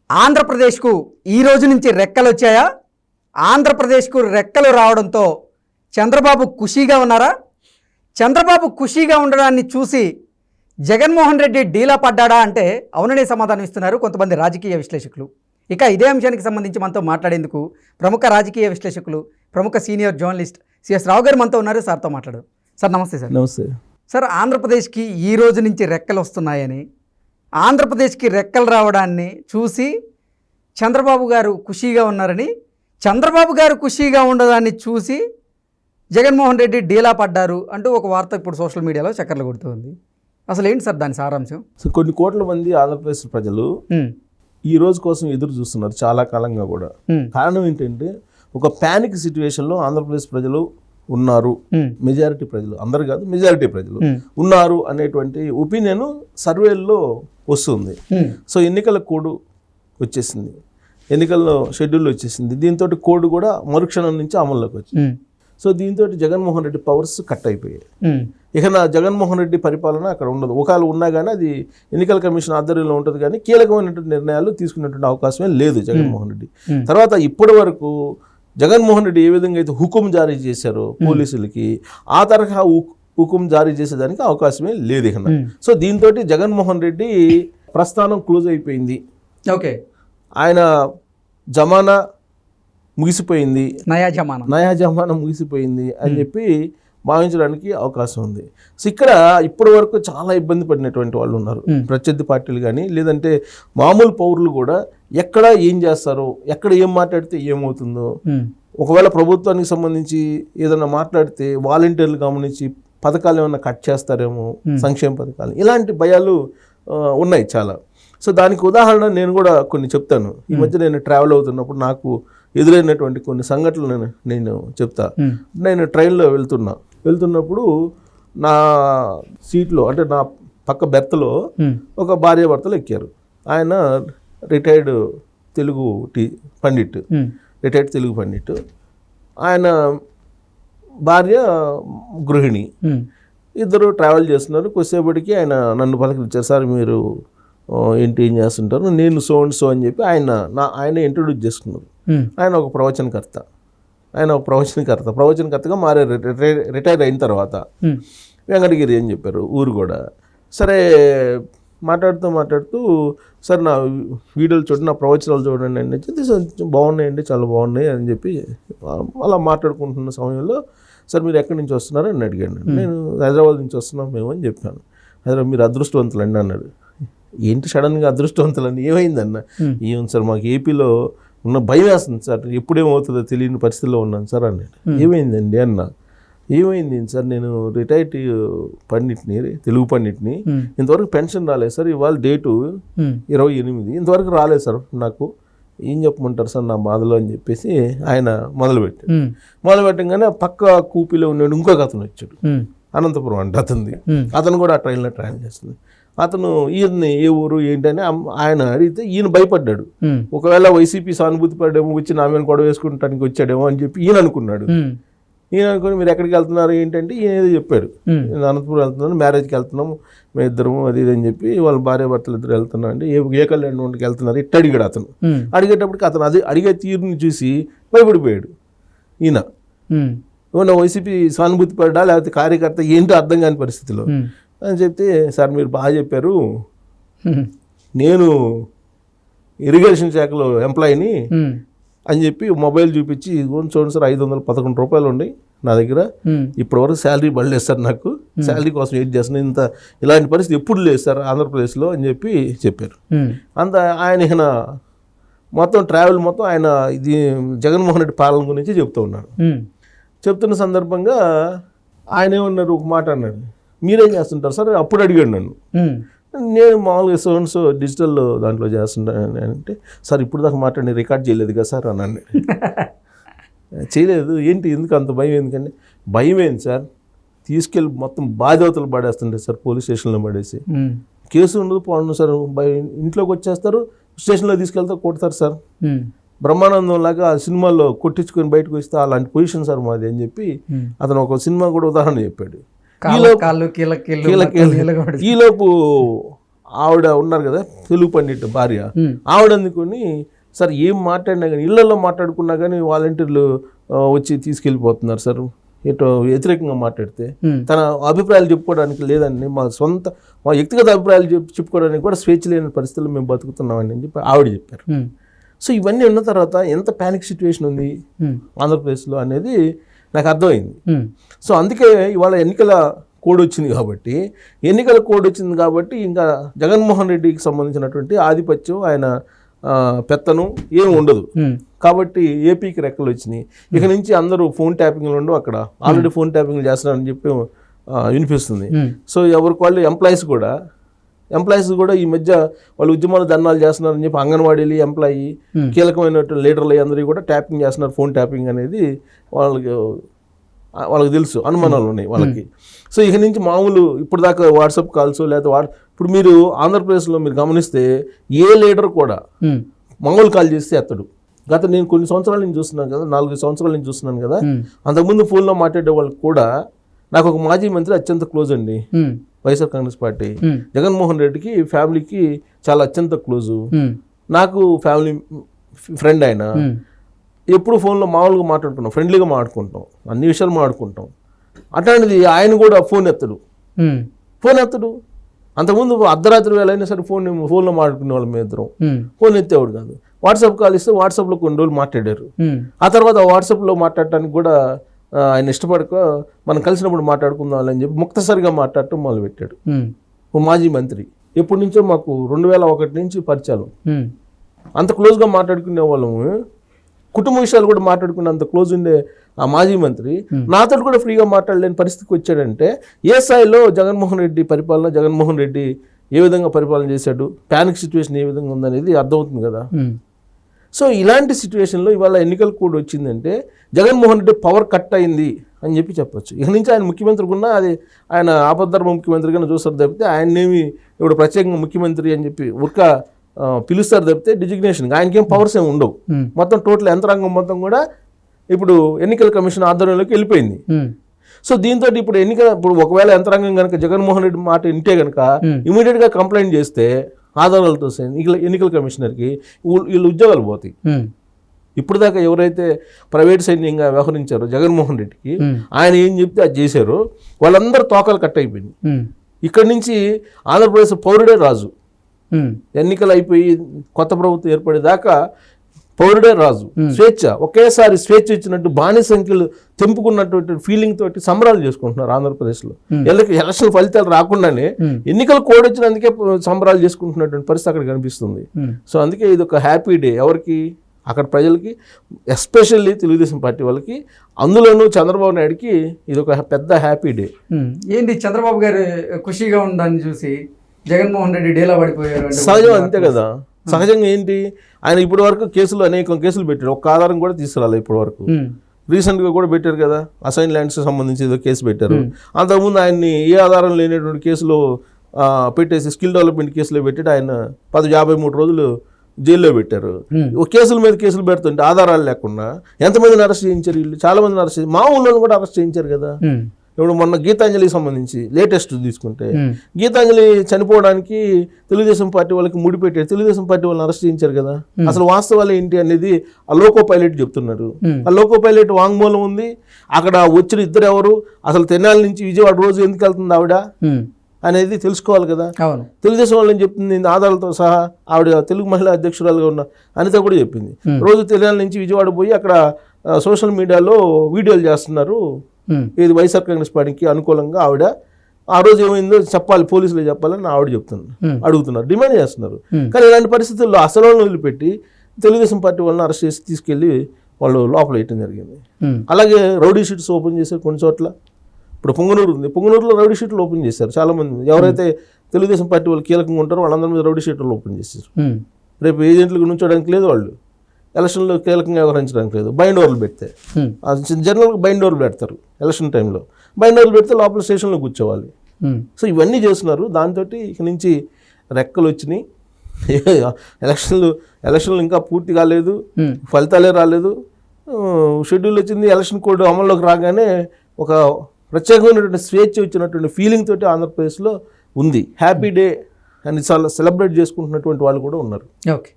ఆంధ్రప్రదేశ్కు ఈ రోజు నుంచి రెక్కలు వచ్చాయా? ఆంధ్రప్రదేశ్కు రెక్కలు రావడంతో చంద్రబాబు ఖుషీగా ఉన్నారా? చంద్రబాబు ఖుషీగా ఉండడాన్ని చూసి జగన్మోహన్ రెడ్డి డీలా పడ్డాడా అంటే అవుననే సమాధానం ఇస్తున్నారు కొంతమంది రాజకీయ విశ్లేషకులు. ఇక ఇదే అంశానికి సంబంధించి మనతో మాట్లాడేందుకు ప్రముఖ రాజకీయ విశ్లేషకులు, ప్రముఖ సీనియర్ జర్నలిస్ట్ సిఎస్ రావు గారు మనతో ఉన్నారు. సార్తో మాట్లాడదాం. సార్ నమస్తే. సార్ నమస్తే. సార్, ఆంధ్రప్రదేశ్కి ఈ రోజు నుంచి రెక్కలు వస్తున్నాయని, ఆంధ్రప్రదేశ్కి రెక్కలు రావడాన్ని చూసి చంద్రబాబు గారు ఖుషీగా ఉన్నారని, చంద్రబాబు గారు ఖుషీగా ఉండడాన్ని చూసి జగన్మోహన్ రెడ్డి డీలా పడ్డారు అంటూ ఒక వార్త ఇప్పుడు సోషల్ మీడియాలో చక్కర్లు కొడుతుంది. అసలు ఏంటి సార్ దాని సారాంశం? సో కొన్ని కోట్ల మంది ఆంధ్రప్రదేశ్ ప్రజలు ఈ రోజు కోసం ఎదురు చూస్తున్నారు చాలా కాలంగా కూడా. కారణం ఏంటంటే ఒక ప్యానిక్ సిచ్యువేషన్లో ఆంధ్రప్రదేశ్ ప్రజలు ఉన్నారు. మెజారిటీ ప్రజలు, అందరు కాదు, మెజారిటీ ప్రజలు ఉన్నారు అనేటువంటి ఒపీనియన్ సర్వేల్లో వస్తుంది. సో ఎన్నికల కోడ్ వచ్చేసింది, ఎన్నికల్లో షెడ్యూల్ వచ్చేసింది. దీంతో కోడ్ కూడా మరుక్షణం నుంచి అమల్లోకి వచ్చింది. సో దీంతో జగన్మోహన్ రెడ్డి పవర్స్ కట్ అయిపోయాయి. ఇక నా జగన్మోహన్ రెడ్డి పరిపాలన అక్కడ ఉండదు. ఒకవేళ ఉన్నా కానీ అది ఎన్నికల కమిషన్ ఆధ్వర్యంలో ఉంటుంది, కానీ కీలకమైనటువంటి నిర్ణయాలు తీసుకునేటువంటి అవకాశమే లేదు జగన్మోహన్ రెడ్డి. తర్వాత ఇప్పటి వరకు జగన్మోహన్ రెడ్డి ఏ విధంగా అయితే హుకుం జారీ చేశారో పోలీసులకి, ఆ తరహా హుకుం జారీ చేసేదానికి అవకాశమే లేదు ఇక. సో దీంతో జగన్మోహన్ రెడ్డి ప్రస్థానం క్లోజ్ అయిపోయింది. ఓకే, ఆయన జమానా ముగిసిపోయింది, నయా జమానా ముగిసిపోయింది అని చెప్పి భావించడానికి అవకాశం ఉంది. సో ఇక్కడ ఇప్పటి వరకు చాలా ఇబ్బంది పడినటువంటి వాళ్ళు ఉన్నారు, ప్రత్యర్థి పార్టీలు కానీ, లేదంటే మామూలు పౌరులు కూడా. ఎక్కడ ఏం చేస్తారో, ఎక్కడ ఏం మాట్లాడితే ఏమవుతుందో, ఒకవేళ ప్రభుత్వానికి సంబంధించి ఏదైనా మాట్లాడితే వాలంటీర్లు గమనించి పథకాలు ఏమైనా కట్ చేస్తారేమో, సంక్షేమ పథకాలు, ఇలాంటి భయాలు ఉన్నాయి చాలా. సో దానికి ఉదాహరణ నేను కూడా కొన్ని చెప్తాను. ఈ మధ్య నేను ట్రావెల్ అవుతున్నప్పుడు నాకు ఎదురైనటువంటి కొన్ని సంఘటనలు నేను చెప్తా. నేను ట్రైన్లో వెళ్తున్నప్పుడు నా సీట్లో, అంటే నా పక్క బెర్త్లో ఒక భార్య భర్తలు ఎక్కారు. ఆయన రిటైర్డ్ తెలుగు పండిట్, ఆయన భార్య గృహిణి. ఇద్దరు ట్రావెల్ చేస్తున్నారు. కొద్దిసేపటికి ఆయన నన్ను పలకరించారు. సార్ మీరు ఏంటి, ఏం చేస్తుంటారు? నేను సో అండ్ సో అని చెప్పి ఆయన ఇంట్రొడ్యూస్ చేసుకున్నారు. ఆయన ఒక ప్రవచనకర్తగా మారారు. రిటైర్ అయిన తర్వాత వెంకటగిరి అని చెప్పారు ఊరు కూడా. సరే మాట్లాడుతూ సార్ నా వీడియోలు చూడండి, నా ప్రవచనాలు చూడండి అని చెప్పి, బాగున్నాయండి, చాలా బాగున్నాయి అని చెప్పి అలా మాట్లాడుకుంటున్న సమయంలో, సార్ మీరు ఎక్కడి నుంచి వస్తున్నారు అని అడిగాను. నేను హైదరాబాద్ నుంచి వస్తున్నాం మేము అని చెప్పాను. హైదరాబాద్ మీరు అదృష్టవంతులండి అన్నాడు. ఏంటి సడన్గా అదృష్టవంతులని, ఏమైందన్న? ఏముంది సార్, మాకు ఏపీలో ఉన్న భయం వేస్తుంది సార్, ఎప్పుడేమవుతుందో తెలియని పరిస్థితిలో ఉన్నాను సార్ అన్నాడు. ఏమైందండి అన్న. ఏమైంది సార్, నేను రిటైర్డ్ పండిట్ని, తెలుగు పండిట్ని, ఇంతవరకు పెన్షన్ రాలేదు సార్, ఇవాళ డేటు 28, ఇంతవరకు రాలేదు సార్, నాకు ఏం చెప్పమంటారు సార్ నా బాధలో అని చెప్పేసి ఆయన మొదలుపెట్టగానే పక్క కూపీలో ఉన్నాడు ఇంకొక అతను వచ్చాడు, అనంతపురం అంటే అతను కూడా ఆ ట్రైన్లో ట్రావెల్ చేస్తుంది. అతను ఈయన్ని ఏ ఊరు ఏంటని ఆయన అడిగితే ఈయన భయపడ్డాడు. ఒకవేళ వైసీపీ సానుభూతి పడ్డేమో, వచ్చి నా మీద గొడవ వేసుకుంటానికి వచ్చాడేమో అని చెప్పి ఈయన అనుకున్నాడు. అనుకుని మీరు ఎక్కడికి వెళ్తున్నారు ఏంటంటే ఈయన ఏదో చెప్పాడు, నేను అనంతపురం వెళ్తున్నాను, మ్యారేజ్కి వెళ్తున్నాము మేము ఇద్దరము, అది ఇది అని చెప్పి వాళ్ళ భార్య భర్తలు ఇద్దరు వెళ్తున్నాం అంటే, ఏ కళ్యాణంకి వెళ్తున్నారు ఇట్ట అడిగాడు అతను. అడిగేటప్పటికి అతను అడిగే తీరుని చూసి భయపడిపోయాడు. ఈయన వైసీపీ సానుభూతి పడ్డా లేకపోతే కార్యకర్త ఏంటో అర్థం కాని పరిస్థితిలో అని చెప్తే, సార్ మీరు బాగా చెప్పారు, నేను ఇరిగేషన్ శాఖలో ఎంప్లాయీని అని చెప్పి మొబైల్ చూపించి, చూడండి సార్ 511 రూపాయలు ఉన్నాయి నా దగ్గర, ఇప్పటివరకు శాలరీ పడలేదు సార్, నాకు శాలరీ కోసం వెయిట్ చేస్తున్నాను, ఇలాంటి పరిస్థితి ఎప్పుడు లేదు సార్ ఆంధ్రప్రదేశ్లో అని చెప్పి చెప్పారు. ఆయన మొత్తం ట్రావెల్ మొత్తం ఆయన ఇది జగన్మోహన్ రెడ్డి పాలన గురించి చెప్తూ ఉన్నాడు. చెప్తున్న సందర్భంగా ఆయన ఏమన్నారు, ఒక మాట అన్నాడు, మీరేం చేస్తుంటారు సార్ అప్పుడు అడిగాడు నన్ను. నేను మామూలుగా సో డిజిటల్ దాంట్లో చేస్తుంటాను అంటే, సార్ ఇప్పుడు దాకా మాట్లాడి రికార్డ్ చేయలేదు కదా సార్ అన్నాను. చేయలేదు ఏంటి, ఎందుకు అంత భయం? ఎందుకంటే భయం ఏంటి సార్, తీసుకెళ్ళి మొత్తం బాధ్యతలు పడేస్తుంటారు సార్, పోలీస్ స్టేషన్లో పడేసి కేసు ఉండదు పోండి సార్, ఇంట్లోకి వచ్చేస్తారు, స్టేషన్లో తీసుకెళ్తారు, కొడతారు సార్. బ్రహ్మానందం లాగా సినిమాల్లో కొట్టించుకొని బయటకు వస్తే అలాంటి పొజిషన్ సార్ మాది అని చెప్పి అతను ఒక సినిమా కూడా ఉదాహరణ చెప్పాడు. ఈలోపు ఆవిడ ఉన్నారు కదా తెలుగు పండిట్ భార్య, ఆవిడ అందుకొని సార్ ఏం మాట్లాడినా కానీ ఇళ్లలో మాట్లాడుకున్నా కానీ వాలంటీర్లు వచ్చి తీసుకెళ్ళిపోతున్నారు సార్, ఎటో వ్యతిరేకంగా మాట్లాడితే తన అభిప్రాయాలు చెప్పుకోవడానికి లేదండి, మా వ్యక్తిగత అభిప్రాయాలు చెప్పుకోవడానికి కూడా స్వేచ్ఛ లేని పరిస్థితుల్లో మేము బతుకుతున్నామండి అని చెప్పి ఆవిడ చెప్పారు. సో ఇవన్నీ ఉన్న తర్వాత ఎంత ప్యానిక్ సిచ్యువేషన్ ఉంది ఆంధ్రప్రదేశ్లో అనేది నాకు అర్థమైంది. సో అందుకే ఇవాళ ఎన్నికల కోడ్ వచ్చింది కాబట్టి ఇంకా జగన్మోహన్ రెడ్డికి సంబంధించినటువంటి ఆధిపత్యం, ఆయన పెత్తనం ఏమి ఉండదు కాబట్టి ఏపీకి రెక్కలు వచ్చినాయి. ఇక నుంచి అందరూ ఫోన్ ట్యాపింగ్లు ఉండవు, అక్కడ ఆల్రెడీ ఫోన్ ట్యాపింగ్లు చేస్తున్నారని చెప్పి వినిపిస్తుంది. సో ఎవరికి వాళ్ళు ఎంప్లాయీస్ కూడా ఈ మధ్య వాళ్ళు ఉద్యమాలు ధర్నాలు చేస్తున్నారని చెప్పి అంగన్వాడీలు ఎంప్లాయీ కీలకమైనటువంటి లీడర్లు అందరూ కూడా ట్యాపింగ్ చేస్తున్నారు. ఫోన్ ట్యాపింగ్ అనేది వాళ్ళకి తెలుసు, అనుమానాలు ఉన్నాయి వాళ్ళకి. సో ఇక నుంచి మామూలు ఇప్పుడు దాకా వాట్సాప్ కాల్స్ లేదా ఇప్పుడు మీరు ఆంధ్రప్రదేశ్లో మీరు గమనిస్తే ఏ లీడర్ కూడా మామూలు కాల్ చేస్తే ఎత్తడు. నేను కొన్ని సంవత్సరాల నుంచి చూస్తున్నాను కదా, 4 సంవత్సరాల నుంచి చూస్తున్నాను కదా, అంతకుముందు ఫోన్లో మాట్లాడే వాళ్ళకి కూడా నాకు ఒక మాజీ మంత్రి అత్యంత క్లోజ్ అండి, వైఎస్ఆర్ కాంగ్రెస్ పార్టీ, జగన్మోహన్ రెడ్డికి ఫ్యామిలీకి చాలా అత్యంత క్లోజు, నాకు ఫ్యామిలీ ఫ్రెండ్ ఆయన. ఎప్పుడు ఫోన్లో మామూలుగా మాట్లాడుకుంటాం, ఫ్రెండ్లీగా మాట్లాడుకుంటాం, అన్ని విషయాలు మాట్లాడుకుంటాం. అట్లాంటిది ఆయన కూడా ఫోన్ ఎత్తడు. అంతకుముందు అర్ధరాత్రి వేళ అయినా సరే ఫోన్లో మాట్లాడుకునే వాళ్ళం మేము ఇద్దరం, ఫోన్ ఎత్తేవాడు కాదు. వాట్సాప్ కాల్ ఇస్తే వాట్సాప్లో కొన్ని రోజులు మాట్లాడారు. ఆ తర్వాత వాట్సాప్లో మాట్లాడటానికి కూడా ఆయన ఇష్టపడక మనం కలిసినప్పుడు మాట్లాడుకుందాం అని చెప్పి ముక్తసరిగా మాట్లాడటం మొదలుపెట్టాడు. ఓ మాజీ మంత్రి, ఎప్పటి నుంచో మాకు 2001 నుంచి పరిచయాలు, అంత క్లోజ్గా మాట్లాడుకునే వాళ్ళము, కుటుంబ విషయాలు కూడా మాట్లాడుకునే అంత క్లోజ్ ఉండే ఆ మాజీ మంత్రి నాతో కూడా ఫ్రీగా మాట్లాడలేని పరిస్థితికి వచ్చాడంటే ఏ స్థాయిలో జగన్మోహన్ రెడ్డి ఏ విధంగా పరిపాలన చేశాడు, ప్యానిక్ సిచ్యువేషన్ ఏ విధంగా ఉందనేది అర్థమవుతుంది కదా. సో ఇలాంటి సిచ్యువేషన్లో ఇవాళ ఎన్నికల కోడ్ వచ్చిందంటే జగన్మోహన్ రెడ్డి పవర్ కట్ అయింది అని చెప్పి చెప్పొచ్చు. ఇక నుంచి ఆయన ముఖ్యమంత్రి ఉన్నా అది ఆయన ఆపద్ధర్మ ముఖ్యమంత్రిగానే చూస్తారు తప్పితే ఆయన్నేమి ఇప్పుడు ప్రత్యేకంగా ముఖ్యమంత్రి అని చెప్పి పిలుస్తారు తప్పితే డిజిగ్నేషన్ ఆయనకేం పవర్స్ ఏమి ఉండవు. మొత్తం టోటల్ యంత్రాంగం మొత్తం కూడా ఇప్పుడు ఎన్నికల కమిషన్ ఆధ్వర్యంలోకి వెళ్ళిపోయింది. సో దీంతో ఇప్పుడు ఒకవేళ యంత్రాంగం కనుక జగన్మోహన్ రెడ్డి మాట వింటే కనుక ఇమీడియట్గా కంప్లైంట్ చేస్తే ఆధారాలతో ఎన్నికల కమిషనర్కి వీళ్ళు ఉద్యోగాలు పోతాయి. ఇప్పుడు దాకా ఎవరైతే ప్రైవేట్ సైన్యంగా వ్యవహరించారో జగన్మోహన్ రెడ్డికి, ఆయన ఏం చెప్తే అది చేశారో వాళ్ళందరూ తోకలు కట్ అయిపోయింది. ఇక్కడి నుంచి ఆంధ్రప్రదేశ్ పౌరుడే రాజు. ఎన్నికలు అయిపోయి కొత్త ప్రభుత్వం ఏర్పడేదాకా పౌరుడే రాజు, ఒకేసారి స్వేచ్ఛ ఇచ్చినట్టు బాణి సంఖ్యలు తెంపుకున్నటువంటి ఫీలింగ్ తోటి సంబరాలు చేసుకుంటున్నారు ఆంధ్రప్రదేశ్లో. ఎలక్షన్ ఫలితాలు రాకుండానే ఎన్నికల కోడ్ వచ్చినందుకే సంబరాలు చేసుకుంటున్నటువంటి పరిస్థితి అక్కడ కనిపిస్తుంది. సో అందుకే ఇది ఒక హ్యాపీ డే ఎవరికి, అక్కడ ప్రజలకి, ఎస్పెషల్లీ తెలుగుదేశం పార్టీ వాళ్ళకి, అందులోనూ చంద్రబాబు నాయుడుకి ఇది ఒక పెద్ద హ్యాపీ డే. ఏంటి చంద్రబాబు గారు ఖుషిగా ఉందని చూసి జగన్మోహన్ రెడ్డి డేలా పడిపోయారు? సహజం అంతే కదా. సహజంగా ఏంటి, ఆయన ఇప్పటి వరకు అనేక కేసులు పెట్టారు, ఒక్క ఆధారం కూడా తీసుకురాలి ఇప్పటి వరకు. రీసెంట్గా కూడా పెట్టారు కదా, అసైన్ ల్యాండ్స్ సంబంధించి ఏదో కేసు పెట్టారు. అంతకుముందు ఆయన్ని ఏ ఆధారం లేనటువంటి కేసులో పెట్టేసి స్కిల్ డెవలప్మెంట్ కేసులో పెట్టి ఆయన 53 రోజులు జైల్లో పెట్టారు. కేసుల మీద కేసులు పెడుతుంటే ఆధారాలు లేకుండా ఎంతమందిని అరెస్ట్ చేయించారు వీళ్ళు? చాలా మందిని అరెస్ట్ చేసి మా ఊళ్ళో కూడా అరెస్ట్ చేయించారు కదా. ఇప్పుడు మొన్న గీతాంజలికి సంబంధించి లేటెస్ట్ తీసుకుంటే గీతాంజలి చనిపోవడానికి తెలుగుదేశం పార్టీ వాళ్ళకి ముడిపెట్టారు, తెలుగుదేశం పార్టీ వాళ్ళని అరెస్ట్ చేయించారు కదా. అసలు వాస్తవాలు ఏంటి అనేది ఆ లోకో పైలట్ చెప్తున్నారు. ఆ లోకో పైలట్ వాంగ్మూలం ఉంది. అక్కడ వచ్చిన ఇద్దరు ఎవరు, అసలు తెనాలి నుంచి విజయవాడ రోజు ఎందుకు వెళ్తుంది ఆవిడ అనేది తెలుసుకోవాలి కదా. తెలుగుదేశం వాళ్ళని చెప్తుంది ఆధారాలతో సహా. ఆవిడ తెలుగు మహిళా అధ్యక్షురాలుగా ఉన్న అనిత కూడా చెప్పింది, రోజు తెనాలి నుంచి విజయవాడ పోయి అక్కడ సోషల్ మీడియాలో వీడియోలు చేస్తున్నారు, ఇది వైఎస్ఆర్ కాంగ్రెస్ పార్టీకి అనుకూలంగా. ఆవిడ ఆ రోజు ఏమైందో చెప్పాలి, పోలీసులు చెప్పాలని ఆవిడ అడుగుతున్నారు, డిమాండ్ చేస్తున్నారు. కానీ ఇలాంటి పరిస్థితుల్లో అసలు వాళ్ళని వదిలిపెట్టి తెలుగుదేశం పార్టీ వాళ్ళని అరెస్ట్ చేసి తీసుకెళ్లి వాళ్ళు లోపల వేయటం జరిగింది. అలాగే రౌడీ షీట్స్ ఓపెన్ చేశారు కొన్ని చోట్ల. ఇప్పుడు పొంగనూరు ఉంది, పొంగనూరులో రౌడీ షీట్లు ఓపెన్ చేశారు. చాలామంది ఎవరైతే తెలుగుదేశం పార్టీ వాళ్ళు కీలకంగా ఉంటారో వాళ్ళందరి మీద రౌడీ షీట్లు ఓపెన్ చేశారు. రేపు ఏజెంట్లకు నుంచోడానికి లేదు, వాళ్ళు ఎలక్షన్లో కీలకంగా వ్యవహరించడానికి లేదు. బైండ్ ఓవర్లు పెడితే జనరల్గా బైండ్ ఓవర్లు పెడతారు ఎలక్షన్ టైంలో. బైండ్ ఓవర్లు పెడితే లోపల స్టేషన్లో కూర్చోవాలి. సో ఇవన్నీ చేస్తున్నారు. దాంతో ఇక నుంచి రెక్కలు వచ్చినాయి. ఎలక్షన్లు ఇంకా పూర్తి కాలేదు, ఫలితాలే రాలేదు. షెడ్యూల్ వచ్చింది. ఎలక్షన్ కోడ్ అమల్లోకి రాగానే ఒక ప్రత్యేకమైనటువంటి స్వేచ్ఛ వచ్చినటువంటి ఫీలింగ్ తోటి ఆంధ్రప్రదేశ్లో ఉంది. హ్యాపీ డే అని చాలా సెలబ్రేట్ చేసుకుంటున్నటువంటి వాళ్ళు కూడా ఉన్నారు. ఓకే.